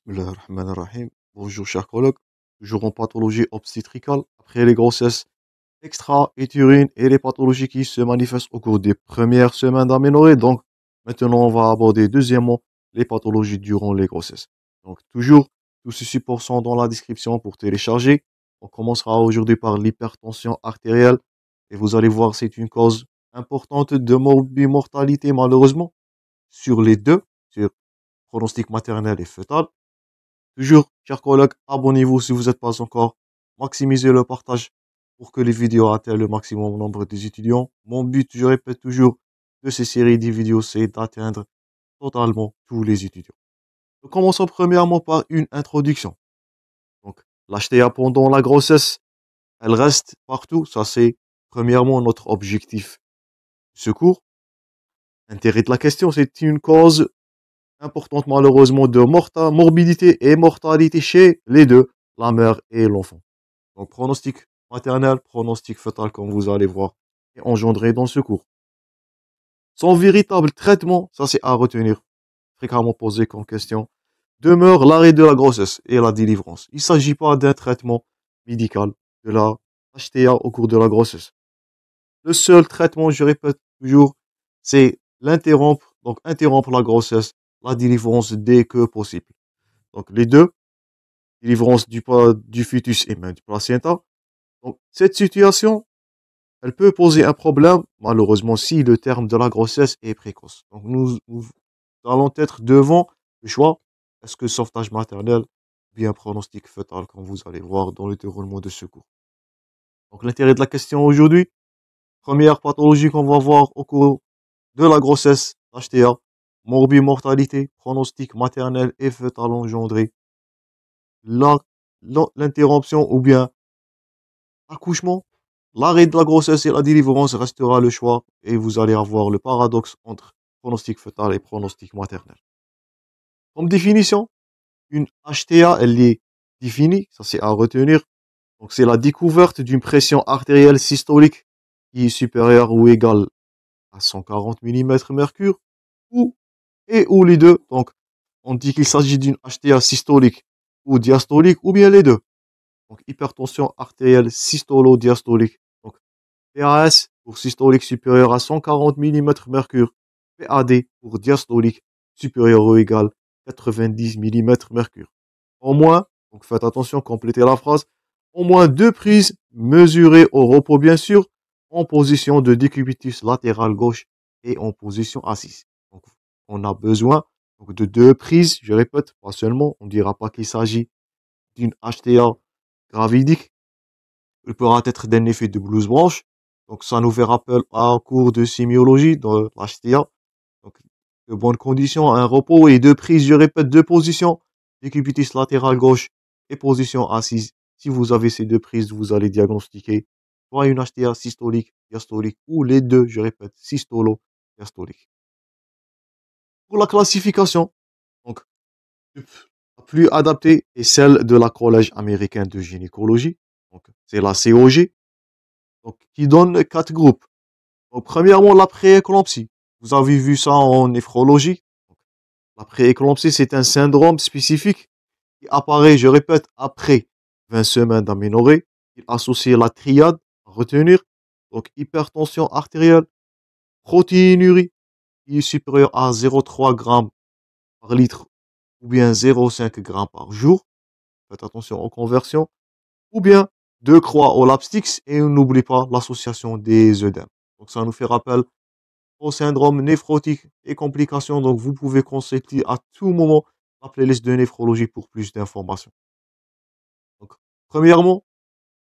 Bismillahirrahmanirrahim. Bonjour chers collègues, toujours en pathologie obstétricale, après les grossesses extra-utérines et les pathologies qui se manifestent au cours des premières semaines d'aménorrhée. Donc maintenant on va aborder deuxièmement les pathologies durant les grossesses. Donc toujours, tous ces supports sont dans la description pour télécharger. On commencera aujourd'hui par l'hypertension artérielle et vous allez voir c'est une cause importante de morbimortalité malheureusement sur les deux, sur pronostic maternel et fœtal. Toujours, chers collègues, abonnez-vous si vous n'êtes pas encore. Maximisez le partage pour que les vidéos atteignent le maximum nombre des étudiants. Mon but, je répète toujours, de ces séries de vidéos, c'est d'atteindre totalement tous les étudiants. Nous commençons premièrement par une introduction. Donc, l'HTA pendant la grossesse, elle reste partout. Ça, c'est premièrement notre objectif. Secours. Intérêt de la question, c'est une cause importante malheureusement de morbidité et mortalité chez les deux, la mère et l'enfant. Donc pronostic maternel, pronostic fœtal comme vous allez voir est engendré dans ce cours. Son véritable traitement, ça c'est à retenir, fréquemment posé comme question, demeure l'arrêt de la grossesse et la délivrance. Il ne s'agit pas d'un traitement médical de la HTA au cours de la grossesse. Le seul traitement, je répète toujours, c'est l'interrompre, donc interrompre la grossesse, la délivrance dès que possible. Donc les deux, délivrance du fœtus et même du placenta. Donc cette situation, elle peut poser un problème, malheureusement, si le terme de la grossesse est précoce. Donc nous allons être devant le choix, est-ce que sauvetage maternel, bien pronostic fœtal, comme vous allez voir dans le déroulement de ce cours. Donc l'intérêt de la question aujourd'hui, première pathologie qu'on va voir au cours de la grossesse, HTA, morbimortalité, pronostic maternel et fœtal engendré, l'interruption ou bien accouchement, l'arrêt de la grossesse et la délivrance restera le choix et vous allez avoir le paradoxe entre pronostic fœtal et pronostic maternel. Comme définition, une HTA, elle est définie, ça c'est à retenir. Donc c'est la découverte d'une pression artérielle systolique qui est supérieure ou égale à 140 mmHg ou les deux. Donc on dit qu'il s'agit d'une HTA systolique ou diastolique ou bien les deux. Donc hypertension artérielle systolo-diastolique. Donc PAS pour systolique supérieur à 140 mmHg, PAD pour diastolique supérieur ou égal 90 mmHg. Au moins, donc faites attention, complétez la phrase, au moins 2 prises mesurées au repos bien sûr, en position de décubitus latéral gauche et en position assise. Donc on a besoin donc, de 2 prises, je répète, pas seulement, on ne dira pas qu'il s'agit d'une HTA gravidique, il pourra être d'un effet de blouse blanche. Donc, ça nous fait rappel à un cours de sémiologie dans l'HTA. Donc, de bonnes conditions, un repos et 2 prises, je répète, 2 positions, décubitus latéral gauche et position assise. Si vous avez ces 2 prises, vous allez diagnostiquer soit une HTA systolique, diastolique, ou les deux, je répète, systolo-diastolique. Pour la classification, donc, la plus adaptée est celle de la Collège américain de gynécologie. Donc, c'est la COG, donc, qui donne 4 groupes. Donc, premièrement, la prééclampsie. Vous avez vu ça en néphrologie. La prééclampsie, c'est un syndrome spécifique qui apparaît, je répète, après 20 semaines d'aménorrhée. Il associe la triade à retenir. Donc, hypertension artérielle, protéinurie qui est supérieure à 0,3 g par litre ou bien 0,5 g par jour. Faites attention aux conversions. Ou bien 2 croix au lapstix et on n'oublie pas l'association des œdèmes. Donc ça nous fait rappel au syndrome néphrotique et complications. Donc vous pouvez consulter à tout moment la playlist de néphrologie pour plus d'informations. Donc premièrement,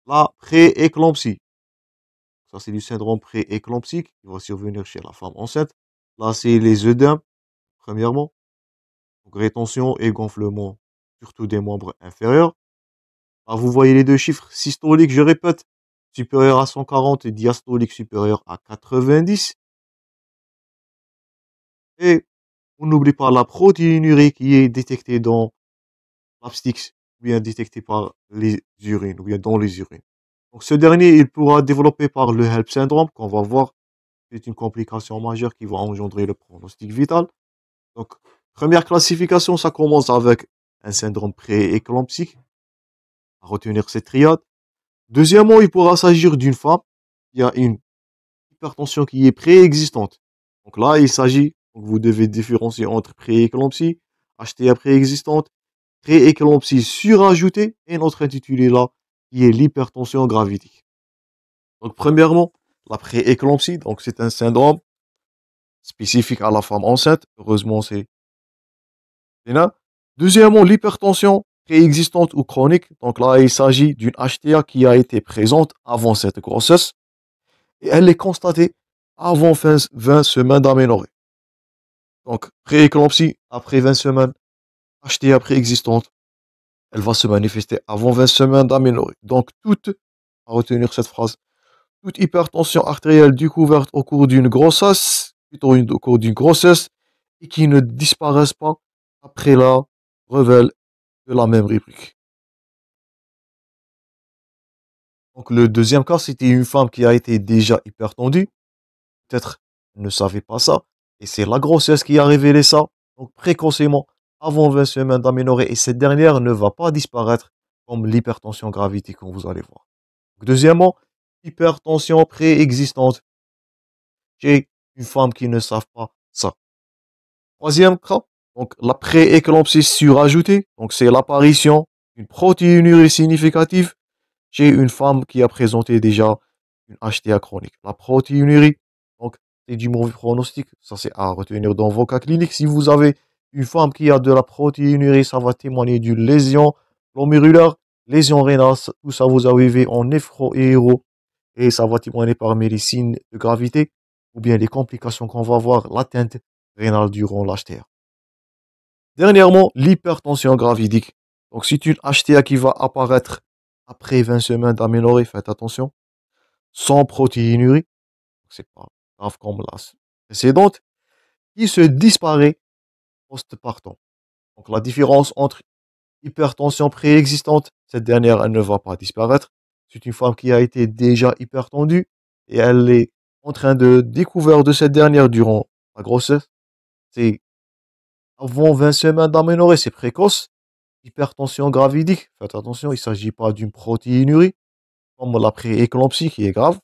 la prééclampsie. Ça c'est du syndrome prééclampsique qui va survenir chez la femme enceinte. Là c'est les œdèmes, premièrement. Donc rétention et gonflement, surtout des membres inférieurs. Là, vous voyez les deux chiffres systoliques, je répète, supérieur à 140 et diastolique supérieur à 90. Et on n'oublie pas la protéinurie qui est détectée dans l'abstix, ou bien détectée par les urines, ou bien dans les urines. Donc ce dernier, il pourra développer par le HELP syndrome, qu'on va voir, c'est une complication majeure qui va engendrer le pronostic vital. Donc, première classification, ça commence avec un syndrome pré-éclampsique. À retenir cette triade. Deuxièmement, il pourra s'agir d'une femme qui a une hypertension qui est préexistante. Donc là, il s'agit, donc vous devez différencier entre prééclampsie, HTA préexistante, prééclampsie surajoutée et notre intitulé là, qui est l'hypertension gravidique. Donc premièrement, la prééclampsie, donc c'est un syndrome spécifique à la femme enceinte. Heureusement, c'est là. Deuxièmement, l'hypertension préexistante ou chronique. Donc là, il s'agit d'une HTA qui a été présente avant cette grossesse et elle est constatée avant 20 semaines d'aménorrhée. Donc, prééclampsie après 20 semaines, HTA préexistante, elle va se manifester avant 20 semaines d'aménorrhée. Donc, à retenir cette phrase, toute hypertension artérielle découverte au cours d'une grossesse, au cours d'une grossesse, et qui ne disparaissent pas après la révèle de la même rubrique. Donc, le deuxième cas, c'était une femme qui a été déjà hypertendue. Peut-être ne savait pas ça. Et c'est la grossesse qui a révélé ça. Donc, précocement, avant 20 semaines d'aménorrhée. Et cette dernière ne va pas disparaître comme l'hypertension gravidique, comme vous allez voir. Donc, deuxièmement, hypertension préexistante chez une femme qui ne savent pas ça. Troisième cas, donc la prééclampsie surajoutée. Donc, c'est l'apparition d'une protéinurie significative chez une femme qui a présenté déjà une HTA chronique. La protéinurie, donc, c'est du mauvais pronostic. Ça, c'est à retenir dans vos cas cliniques. Si vous avez une femme qui a de la protéinurie, ça va témoigner d'une lésion glomérulaire, lésion rénale, tout ça vous arrivez en néphro et héros. Et ça va témoigner par médecine de gravité ou bien les complications qu'on va avoir, l'atteinte rénale durant l'HTA. Dernièrement, l'hypertension gravidique. Donc, c'est une HTA qui va apparaître après 20 semaines d'aménorrhée, faites attention, sans protéinurie, c'est pas grave comme la précédente, qui se disparaît postpartum. Donc, la différence entre hypertension préexistante, cette dernière, elle ne va pas disparaître. C'est une femme qui a été déjà hypertendue et elle est en train de découvrir de cette dernière durant la grossesse. C'est avant 20 semaines d'aménorrhée, c'est précoce. Hypertension gravidique, faites attention, il ne s'agit pas d'une protéinurie, comme la prééclampsie qui est grave.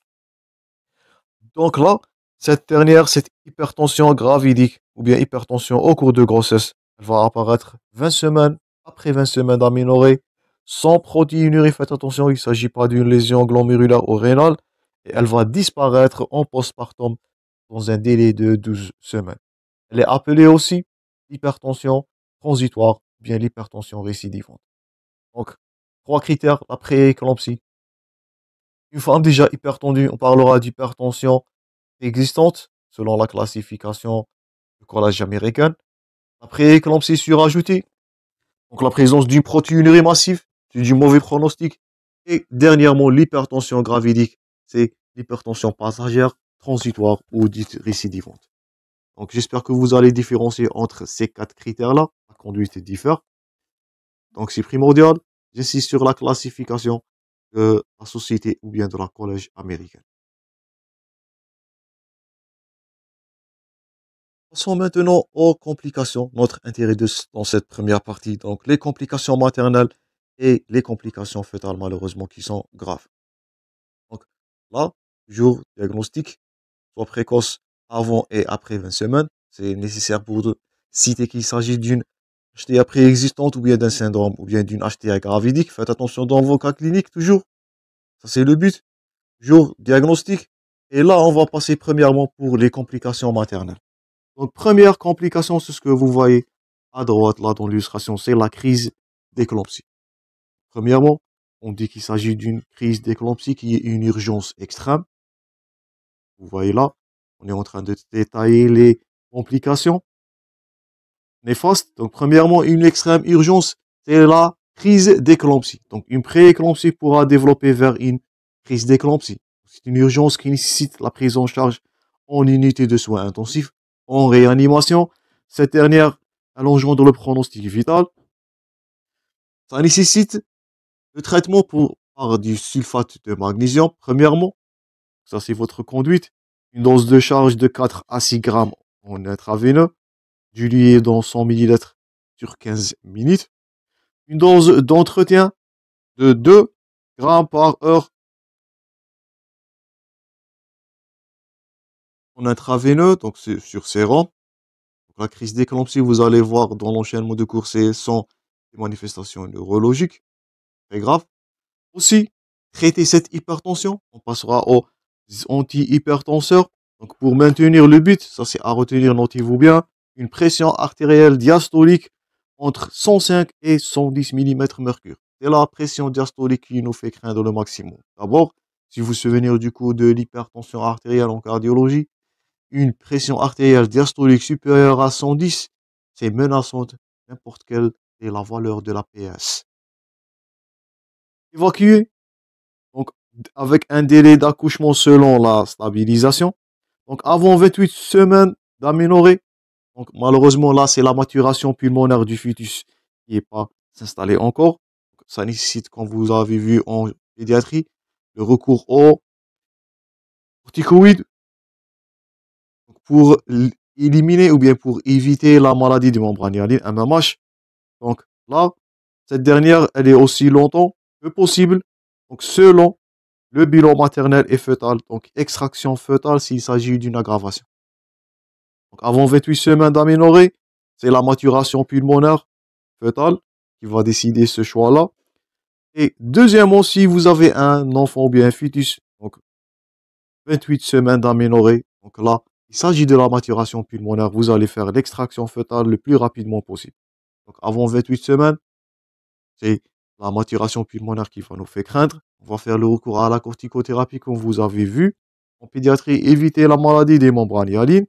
Donc là, cette dernière, cette hypertension gravidique ou bien hypertension au cours de grossesse, elle va apparaître 20 semaines, après 20 semaines d'aménorrhée, sans protéinurie, faites attention, il ne s'agit pas d'une lésion glomérulaire ou rénale, et elle va disparaître en postpartum dans un délai de 12 semaines. Elle est appelée aussi hypertension transitoire ou bien l'hypertension récidivante. Donc, 3 critères, la prééclampsie. Une femme déjà hypertendue, on parlera d'hypertension existante, selon la classification du collège américain. La prééclampsie surajoutée, donc la présence d'une protéinurie massive, c'est du mauvais pronostic. Et dernièrement, l'hypertension gravidique, c'est l'hypertension passagère, transitoire ou dite récidivante. Donc j'espère que vous allez différencier entre ces 4 critères-là. La conduite diffère. Donc c'est primordial. J'insiste sur la classification de la société ou bien de la collège américaine. Passons maintenant aux complications. Notre intérêt dans cette première partie, donc les complications maternelles et les complications fœtales malheureusement qui sont graves. Donc là, toujours diagnostic, soit précoce avant et après 20 semaines. C'est nécessaire pour citer qu'il s'agit d'une HTA préexistante ou bien d'un syndrome ou bien d'une HTA gravidique. Faites attention dans vos cas cliniques toujours. Ça c'est le but. Toujours diagnostic. Et là, on va passer premièrement pour les complications maternelles. Donc, première complication, c'est ce que vous voyez à droite, là, dans l'illustration, c'est la crise d'éclampsie. Premièrement, on dit qu'il s'agit d'une crise d'éclampsie qui est une urgence extrême. Vous voyez là, on est en train de détailler les complications néfastes. Donc, premièrement, une extrême urgence, c'est la crise d'éclampsie. Donc, une prééclampsie pourra développer vers une crise d'éclampsie. C'est une urgence qui nécessite la prise en charge en unité de soins intensifs, en réanimation. Cette dernière allongeant le pronostic vital. Ça nécessite le traitement par du sulfate de magnésium, premièrement. Ça, c'est votre conduite. Une dose de charge de 4 à 6 grammes en intraveineux, dilué dans 100 ml sur 15 minutes. une dose d'entretien de 2 grammes par heure en intraveineux, donc c'est sur sérum. Donc, la crise d'éclampsie, vous allez voir dans l'enchaînement de cours, c'est sans des manifestations neurologiques, très graves. Aussi, traiter cette hypertension, on passera aux antihypertenseurs. Donc, pour maintenir le but, ça c'est à retenir, notez-vous bien, une pression artérielle diastolique entre 105 et 110 mm mercure. C'est la pression diastolique qui nous fait craindre le maximum. D'abord, si vous vous souvenez du coup de l'hypertension artérielle en cardiologie, une pression artérielle diastolique supérieure à 110, c'est menaçante, n'importe quelle est la valeur de la PS. Évacuer, donc avec un délai d'accouchement selon la stabilisation. Donc avant 28 semaines d'aménorrhée. Donc malheureusement là, c'est la maturation pulmonaire du fœtus qui n'est pas installée encore. Ça nécessite, comme vous avez vu en pédiatrie, le recours aux corticoïdes pour éliminer ou bien pour éviter la maladie du membrane hyaline, MMH. Donc là, cette dernière, elle est aussi longtemps que possible. Donc selon le bilan maternel et fœtal, donc extraction fœtale s'il s'agit d'une aggravation. Donc avant 28 semaines d'aménorrhée, c'est la maturation pulmonaire fœtale qui va décider ce choix-là. Et deuxièmement, si vous avez un enfant ou bien un fœtus, donc 28 semaines d'aménorrhée, donc là, il s'agit de la maturation pulmonaire, vous allez faire l'extraction fœtale le plus rapidement possible. Donc avant 28 semaines, c'est la maturation pulmonaire qui va nous faire craindre. On va faire le recours à la corticothérapie comme vous avez vu. En pédiatrie, éviter la maladie des membranes hyalines.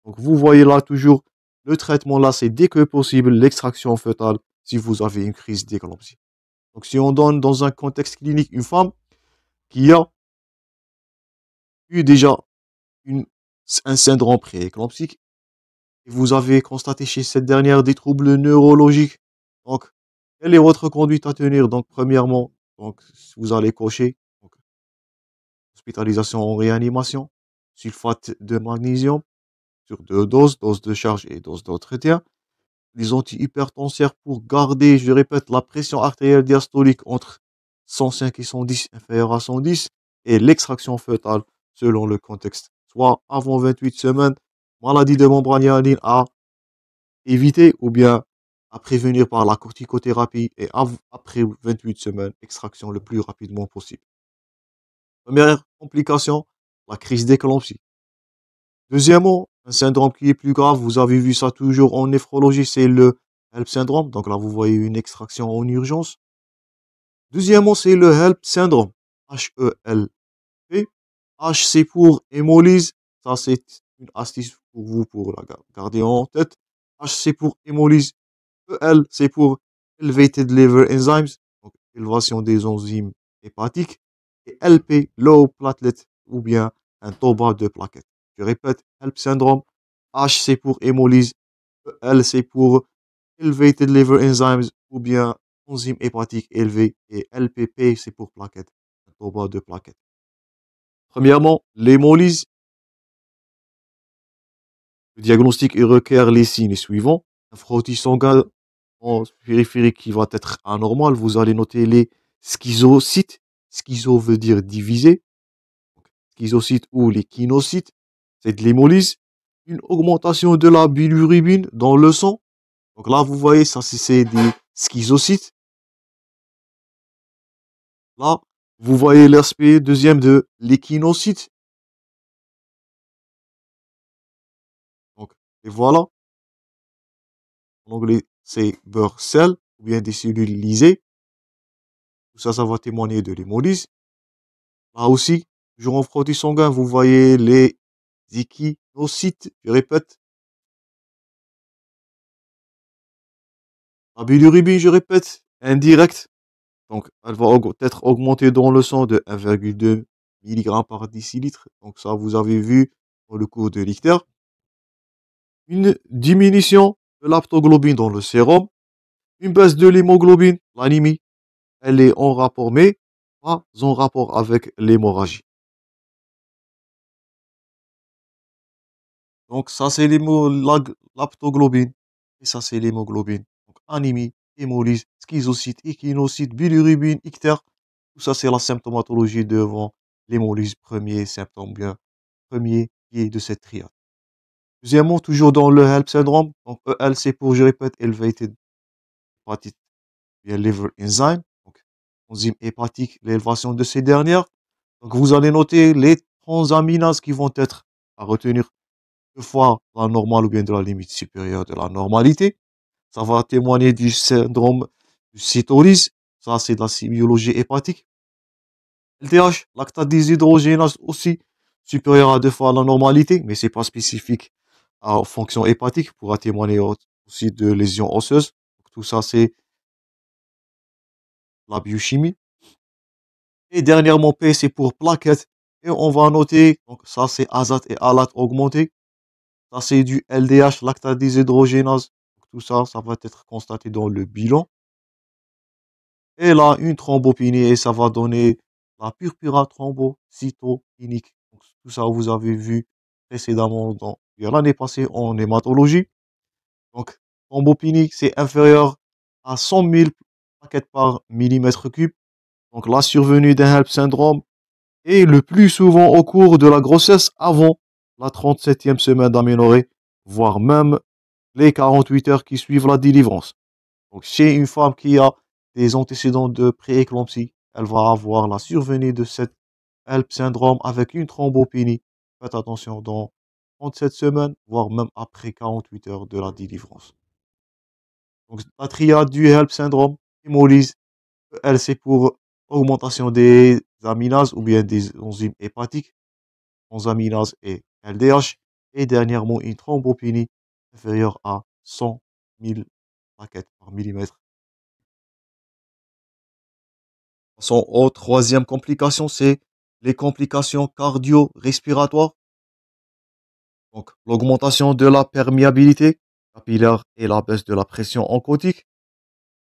Donc vous voyez là toujours, le traitement là, c'est dès que possible l'extraction fœtale si vous avez une crise d'éclampsie. Donc si on donne dans un contexte clinique une femme qui a eu déjà un syndrome prééclampsique et vous avez constaté chez cette dernière des troubles neurologiques, donc quelle est votre conduite à tenir? Donc premièrement, donc vous allez cocher donc, hospitalisation en réanimation, sulfate de magnésium sur 2 doses, dose de charge et dose d'entretien. Les antihypertensaires pour garder, je répète, la pression artérielle diastolique entre 105 et 110, inférieure à 110, et l'extraction fœtale selon le contexte, soit avant 28 semaines, maladie de membrane hyaline à éviter ou bien à prévenir par la corticothérapie et après 28 semaines, extraction le plus rapidement possible. Première complication, la crise d'éclampsie. Deuxièmement, un syndrome qui est plus grave, vous avez vu ça toujours en néphrologie, c'est le HELP syndrome. Donc là, vous voyez une extraction en urgence. Deuxièmement, c'est le HELP syndrome. H-E-L-P. H, c'est pour hémolyse. Ça, c'est une astuce pour vous pour la garder en tête. H, c'est pour hémolyse. E-L, c'est pour Elevated Liver Enzymes. Donc, élévation des enzymes hépatiques. Et L-P, Low Platelet, ou bien un taux bas de plaquettes. Je répète, HELP syndrome. H, c'est pour hémolyse. L, c'est pour Elevated Liver Enzymes ou bien enzymes hépatiques élevées. Et LPP, c'est pour plaquettes, un taux bas de plaquettes. Premièrement, l'hémolyse. Le diagnostic requiert les signes suivants. Un frottis sanguin en périphérique qui va être anormal. Vous allez noter les schizocytes. Schizo veut dire divisé. Schizocytes ou les kénocytes. C'est de l'hémolyse. Une augmentation de la bilirubine dans le sang. Donc là, vous voyez, ça, c'est des schizocytes. Là, vous voyez l'aspect deuxième de l'échinocyte. Donc, et voilà. En anglais, c'est beurre sel ou bien des cellules lysées. Tout ça, ça va témoigner de l'hémolyse. Là aussi, toujours en frottis sanguin, vous voyez les échinocytes. Je répète. La bilirubine, je répète, indirecte. Donc, elle va être augmentée dans le sang de 1,2 mg par décilitre. Donc, ça, vous avez vu dans le cours de Richter. Une diminution de l'aptoglobine dans le sérum. Une baisse de l'hémoglobine, l'anémie. Elle est en rapport, mais pas en rapport avec l'hémorragie. Donc, ça, c'est l'aptoglobine. Et ça, c'est l'hémoglobine. Donc, anémie hémolyse, schizocyte, échinocyte, bilirubine, ictère. Tout ça, c'est la symptomatologie devant l'hémolyse, premier symptôme bien premier qui est de cette triade. Deuxièmement, toujours dans le HELP syndrome, donc EL c'est pour, je répète, elevated hepatic liver enzyme, donc enzyme hépatique, l'élévation de ces dernières. Donc vous allez noter les transaminases qui vont être à retenir deux fois la normale ou bien de la limite supérieure de la normalité. Ça va témoigner du syndrome du cytolyse. Ça, c'est de la biologie hépatique. LDH, lactate déshydrogénase aussi, supérieur à deux fois la normalité, mais c'est pas spécifique aux fonctions hépatiques, pourra témoigner aussi de lésions osseuses. Donc, tout ça, c'est la biochimie. Et dernièrement, P, c'est pour plaquettes. Et on va noter, donc ça, c'est azate et alate augmenté. Ça, c'est du LDH, lactate déshydrogénase. Donc, tout ça, ça va être constaté dans le bilan. Et là, une thrombopénie, et ça va donner la purpura thrombocytopénique. Donc, tout ça, vous avez vu précédemment l'année passée en hématologie. Donc, thrombopénique, c'est inférieur à 100 000 plaquettes par millimètre cube. Donc, la survenue d'un HELP syndrome est le plus souvent au cours de la grossesse avant la 37e semaine d'aménorrhée, voire même les 48 heures qui suivent la délivrance. Donc, chez une femme qui a des antécédents de prééclampsie, elle va avoir la survenue de cette HELP syndrome avec une thrombopénie. Faites attention, dans 37 semaines, voire même après 48 heures de la délivrance. Donc, la triade du HELP syndrome, hémolyse, elle c'est pour augmentation des aminases ou bien des enzymes hépatiques, transaminase et LDH, et dernièrement une thrombopénie inférieure à 100 000 plaquettes par millimètre. Passons aux troisième complication, c'est les complications cardio-respiratoires. Donc, l'augmentation de la perméabilité capillaire et la baisse de la pression oncotique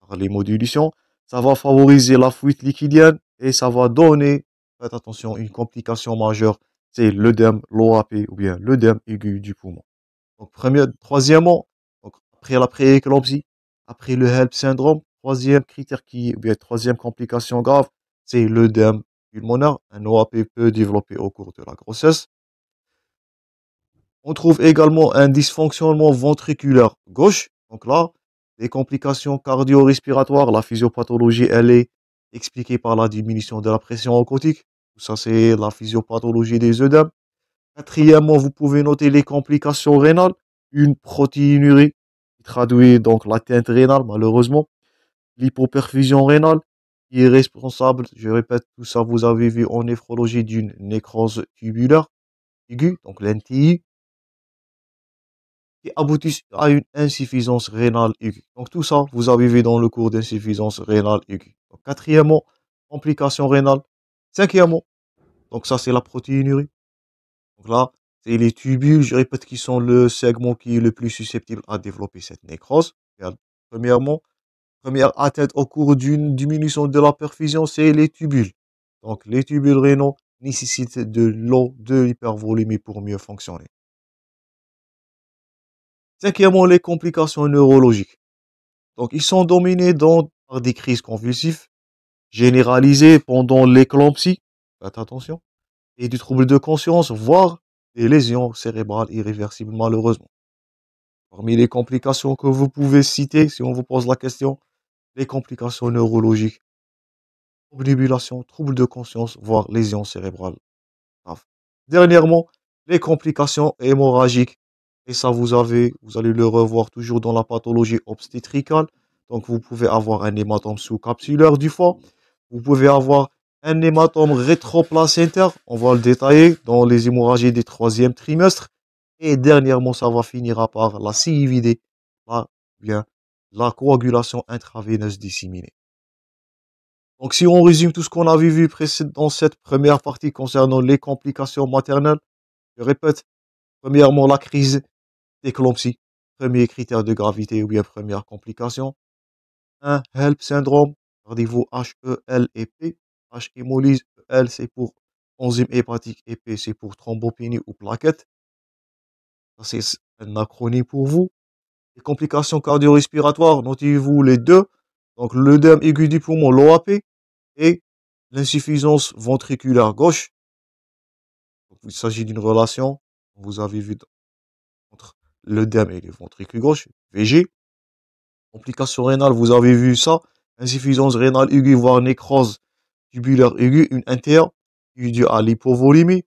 par les modulations. Ça va favoriser la fuite liquidienne et ça va donner, faites attention, une complication majeure, c'est l'œdème, l'OAP ou bien l'œdème aigu du poumon. Donc, troisièmement, donc, après la prééclampsie, après le HELP syndrome, troisième critère ou bien troisième complication grave, c'est l'œdème pulmonaire. Un OAP peut développer au cours de la grossesse. On trouve également un dysfonctionnement ventriculaire gauche. Donc là, les complications cardio-respiratoires, la physiopathologie, elle est expliquée par la diminution de la pression oncotique. Ça, c'est la physiopathologie des œdèmes. Quatrièmement, vous pouvez noter les complications rénales, une protéinurie qui traduit donc l'atteinte rénale, malheureusement, l'hypoperfusion rénale qui est responsable, je répète, tout ça, vous avez vu en néphrologie d'une nécrose tubulaire aiguë, donc l'NTI, qui aboutissent à une insuffisance rénale aiguë. Donc tout ça, vous avez vu dans le cours d'insuffisance rénale aiguë. Donc, quatrièmement, complication rénale. Cinquièmement, donc ça c'est la protéinurie. Donc là, c'est les tubules, je répète, qui sont le segment qui est le plus susceptible à développer cette nécrose. Premièrement, première atteinte au cours d'une diminution de la perfusion, c'est les tubules. Donc les tubules rénaux nécessitent de l'eau, de l'hypervolémie pour mieux fonctionner. Cinquièmement, les complications neurologiques. Donc, ils sont dominés par des crises convulsives généralisées pendant l'éclampsie, faites attention, et du trouble de conscience, voire des lésions cérébrales irréversibles, malheureusement. Parmi les complications que vous pouvez citer, si on vous pose la question, les complications neurologiques, obnubulation, trouble de conscience, voire lésions cérébrales graves. Dernièrement, les complications hémorragiques. Et ça, vous allez le revoir toujours dans la pathologie obstétricale. Donc, vous pouvez avoir un hématome sous-capsulaire du foie. Vous pouvez avoir un hématome rétroplacentaire. On va le détailler dans les hémorragies des troisième trimestre. Et dernièrement, ça va finir par la CIVD, bien, la coagulation intraveineuse disséminée. Donc, si on résume tout ce qu'on avait vu dans cette première partie concernant les complications maternelles, je répète, premièrement, la crise d'éclampsie, premier critère de gravité ou bien première complication. Un HELP syndrome, regardez-vous H, E, L et P. H hémolyse, L c'est pour enzyme hépatique et P c'est pour thrombopénie ou plaquette. Ça c'est un acronyme pour vous. Les complications cardio-respiratoires, notez-vous les deux. Donc, l'œdème aigu du poumon, l'OAP, et l'insuffisance ventriculaire gauche. Donc, il s'agit d'une relation, vous avez vu, entre l'œdème et le ventricule gauche, VG. Complications rénales, vous avez vu ça. Insuffisance rénale aiguë, voire nécrose tubulaire aiguë, une NTA, due à l'hypovolémie.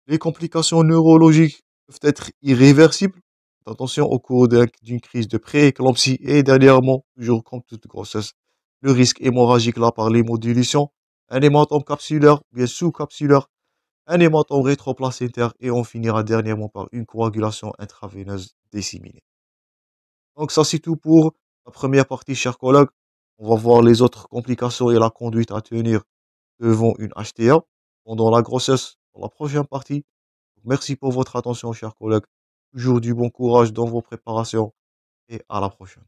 Les complications neurologiques peuvent être irréversibles. Attention au cours d'une crise de prééclampsie et dernièrement, toujours comme toute grossesse, le risque hémorragique là par l'hémodilation, un hématome capsulaire, bien sous-capsulaire, un hématome rétroplacentaire et on finira dernièrement par une coagulation intraveineuse disséminée. Donc ça c'est tout pour la première partie, chers collègues. On va voir les autres complications et la conduite à tenir devant une HTA pendant la grossesse dans la prochaine partie. Merci pour votre attention, chers collègues. Toujours du bon courage dans vos préparations et à la prochaine.